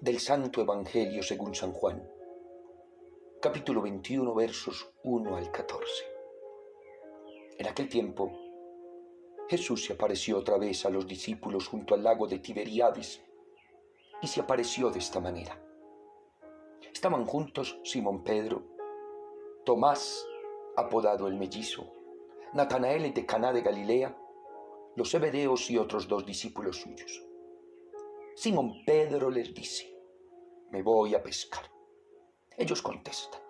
Del Santo Evangelio según San Juan, capítulo 21, versos 1 al 14. En aquel tiempo, Jesús se apareció otra vez a los discípulos junto al lago de Tiberíades, y se apareció de esta manera. Estaban juntos Simón Pedro, Tomás, apodado el Mellizo, Natanael de Caná de Galilea, los Zebedeos y otros 2 discípulos suyos. Simón Pedro les dice: me voy a pescar. Ellos contestan: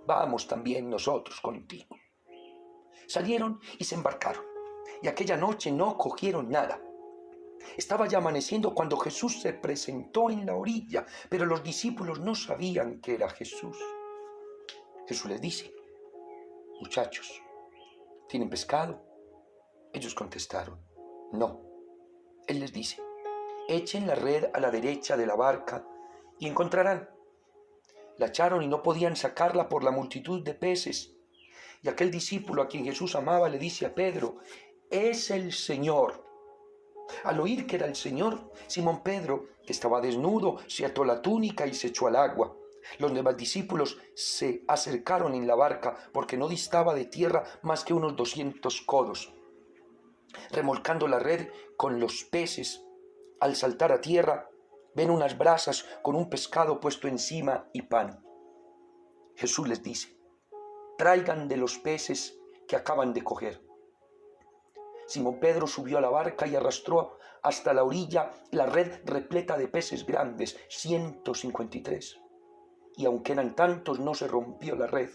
vamos también nosotros contigo. Salieron y se embarcaron, y aquella noche no cogieron nada. Estaba ya amaneciendo cuando Jesús se presentó en la orilla, pero los discípulos no sabían que era Jesús. Jesús les dice: muchachos, ¿tienen pescado? Ellos contestaron: no. Él les dice: echen la red a la derecha de la barca y encontrarán. La echaron y no podían sacarla por la multitud de peces. Y aquel discípulo a quien Jesús amaba le dice a Pedro: es el Señor. Al oír que era el Señor, Simón Pedro, que estaba desnudo, se ató la túnica y se echó al agua. Los demás discípulos se acercaron en la barca porque no distaba de tierra más que unos 200 codos. Remolcando la red con los peces, al saltar a tierra, ven unas brasas con un pescado puesto encima y pan. Jesús les dice: traigan de los peces que acaban de coger. Simón Pedro subió a la barca y arrastró hasta la orilla la red repleta de peces grandes, 153. Y aunque eran tantos, no se rompió la red.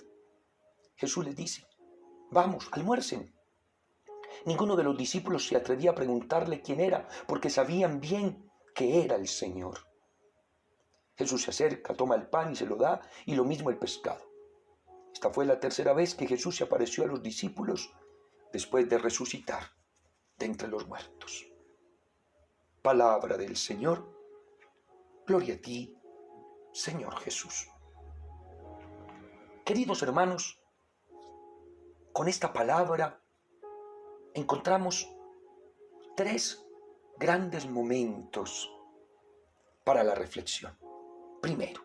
Jesús les dice: vamos, almuercen. Ninguno de los discípulos se atrevía a preguntarle quién era, porque sabían bien que era el Señor. Jesús se acerca, toma el pan y se lo da, y lo mismo el pescado. Esta fue la tercera vez que Jesús se apareció a los discípulos después de resucitar de entre los muertos. Palabra del Señor. Gloria a ti, Señor Jesús. Queridos hermanos, con esta palabra encontramos 3 grandes momentos para la reflexión. Primero,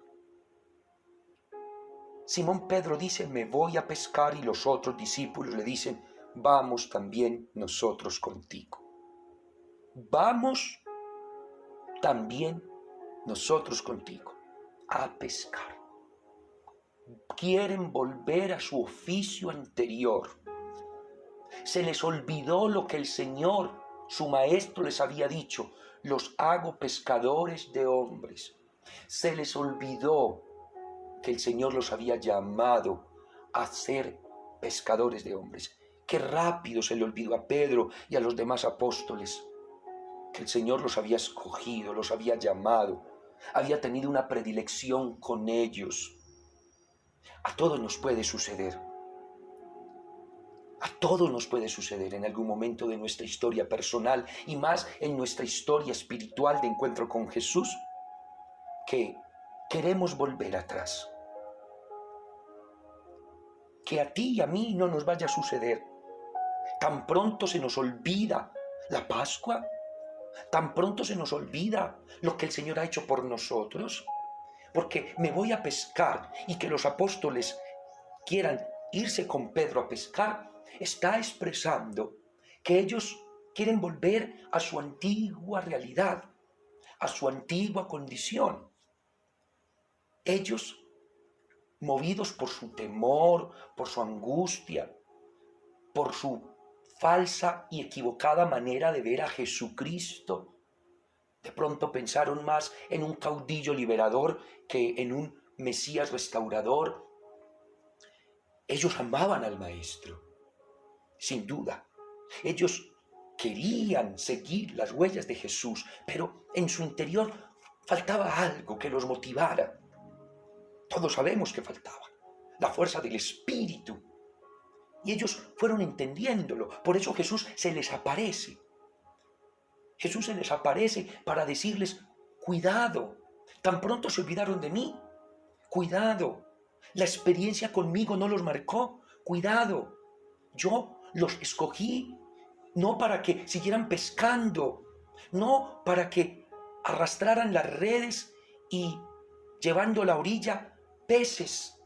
Simón Pedro dice: me voy a pescar, y los otros discípulos le dicen: vamos también nosotros contigo. Vamos también nosotros contigo a pescar. Quieren volver a su oficio anterior. Se les olvidó lo que el Señor, su maestro, les había dicho: los hago pescadores de hombres. Se les olvidó que el Señor los había llamado a ser pescadores de hombres. Qué rápido se le olvidó a Pedro y a los demás apóstoles que el Señor los había escogido, los había llamado, había tenido una predilección con ellos. A todos nos puede suceder. A todos nos puede suceder en algún momento de nuestra historia personal, y más en nuestra historia espiritual de encuentro con Jesús, que queremos volver atrás. Que a ti y a mí no nos vaya a suceder. Tan pronto se nos olvida la Pascua, tan pronto se nos olvida lo que el Señor ha hecho por nosotros, porque me voy a pescar, y que los apóstoles quieran irse con Pedro a pescar, está expresando que ellos quieren volver a su antigua realidad, a su antigua condición. Ellos, movidos por su temor, por su angustia, por su falsa y equivocada manera de ver a Jesucristo, de pronto pensaron más en un caudillo liberador que en un Mesías restaurador. Ellos amaban al Maestro, sin duda. Ellos querían seguir las huellas de Jesús, pero en su interior faltaba algo que los motivara. Todos sabemos que faltaba la fuerza del Espíritu. Y ellos fueron entendiéndolo. Por eso Jesús se les aparece. Jesús se les aparece para decirles: cuidado, tan pronto se olvidaron de mí. Cuidado, la experiencia conmigo no los marcó. Cuidado, yo los escogí no para que siguieran pescando, no para que arrastraran las redes y llevando a la orilla peces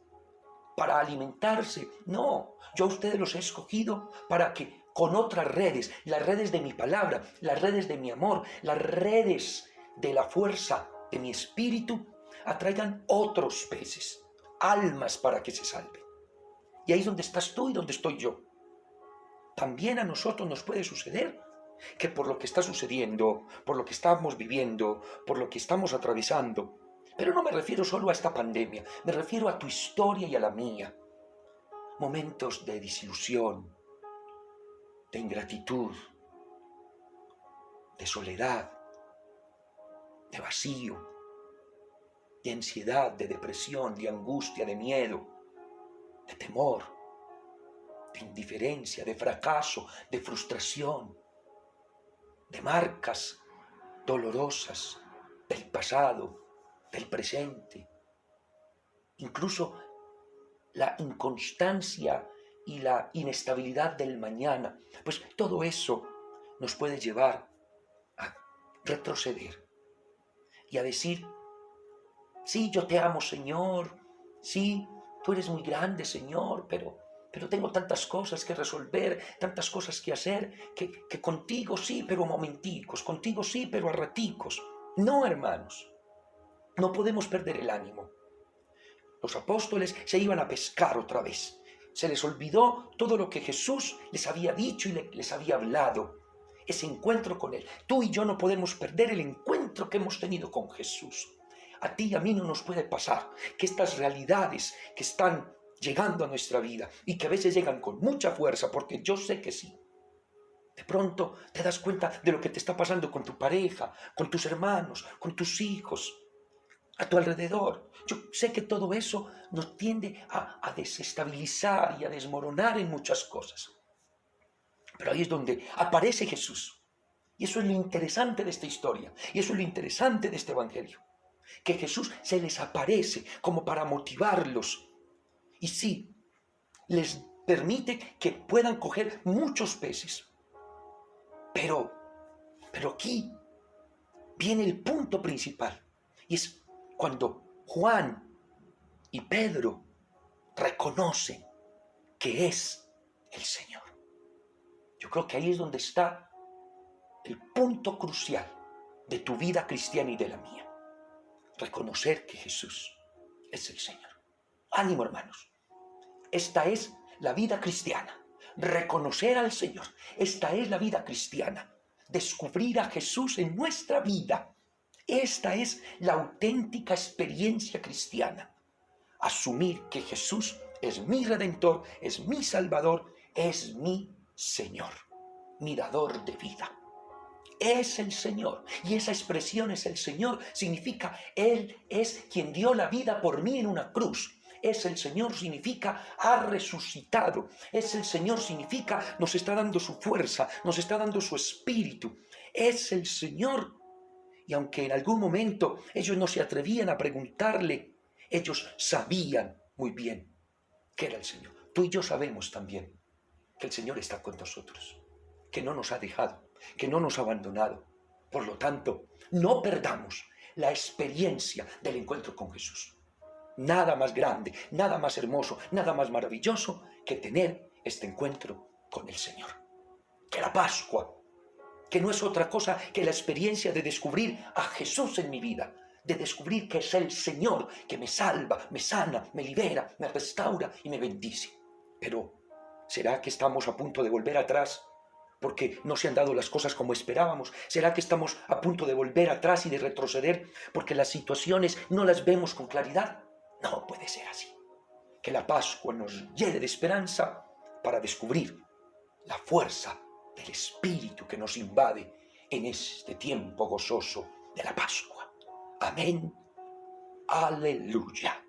para alimentarse. No, yo a ustedes los he escogido para que con otras redes, las redes de mi palabra, las redes de mi amor, las redes de la fuerza de mi espíritu, atraigan otros peces, almas para que se salven. Y ahí es donde estás tú y donde estoy yo. También a nosotros nos puede suceder que por lo que está sucediendo, por lo que estamos viviendo, por lo que estamos atravesando, pero no me refiero solo a esta pandemia, me refiero a tu historia y a la mía. Momentos de desilusión, de ingratitud, de soledad, de vacío, de ansiedad, de depresión, de angustia, de miedo, de temor, de indiferencia, de fracaso, de frustración, de marcas dolorosas del pasado, del presente, incluso la inconstancia y la inestabilidad del mañana. Pues todo eso nos puede llevar a retroceder y a decir: sí, yo te amo, Señor, sí, tú eres muy grande, Señor, pero tengo tantas cosas que resolver, tantas cosas que hacer, que contigo sí, pero momenticos, contigo sí, pero a raticos. No, hermanos, no podemos perder el ánimo. Los apóstoles se iban a pescar otra vez. Se les olvidó todo lo que Jesús les había dicho y les había hablado. Ese encuentro con Él. Tú y yo no podemos perder el encuentro que hemos tenido con Jesús. A ti y a mí no nos puede pasar que estas realidades que están llegando a nuestra vida y que a veces llegan con mucha fuerza, porque yo sé que sí, de pronto te das cuenta de lo que te está pasando con tu pareja, con tus hermanos, con tus hijos, a tu alrededor. Yo sé que todo eso nos tiende a desestabilizar y a desmoronar en muchas cosas. Pero ahí es donde aparece Jesús. Y eso es lo interesante de esta historia. Y eso es lo interesante de este evangelio. Que Jesús se les aparece como para motivarlos. Y sí, les permite que puedan coger muchos peces. Pero aquí viene el punto principal. Y es cuando Juan y Pedro reconocen que es el Señor. Yo creo que ahí es donde está el punto crucial de tu vida cristiana y de la mía. Reconocer que Jesús es el Señor. Ánimo, hermanos. Esta es la vida cristiana. Reconocer al Señor. Esta es la vida cristiana. Descubrir a Jesús en nuestra vida. Esta es la auténtica experiencia cristiana. Asumir que Jesús es mi Redentor, es mi Salvador, es mi Señor, mi dador de vida. Es el Señor, y esa expresión es el Señor, significa Él es quien dio la vida por mí en una cruz. Es el Señor significa ha resucitado. Es el Señor significa nos está dando su fuerza, nos está dando su espíritu. Es el Señor. Y aunque en algún momento ellos no se atrevían a preguntarle, ellos sabían muy bien que era el Señor. Tú y yo sabemos también que el Señor está con nosotros, que no nos ha dejado, que no nos ha abandonado. Por lo tanto, no perdamos la experiencia del encuentro con Jesús. Nada más grande, nada más hermoso, nada más maravilloso que tener este encuentro con el Señor. Que la Pascua, que no es otra cosa que la experiencia de descubrir a Jesús en mi vida, de descubrir que es el Señor que me salva, me sana, me libera, me restaura y me bendice. Pero, ¿será que estamos a punto de volver atrás porque no se han dado las cosas como esperábamos? ¿Será que estamos a punto de volver atrás y de retroceder porque las situaciones no las vemos con claridad? No puede ser así. Que la Pascua nos llene de esperanza para descubrir la fuerza del Espíritu que nos invade en este tiempo gozoso de la Pascua. Amén. Aleluya.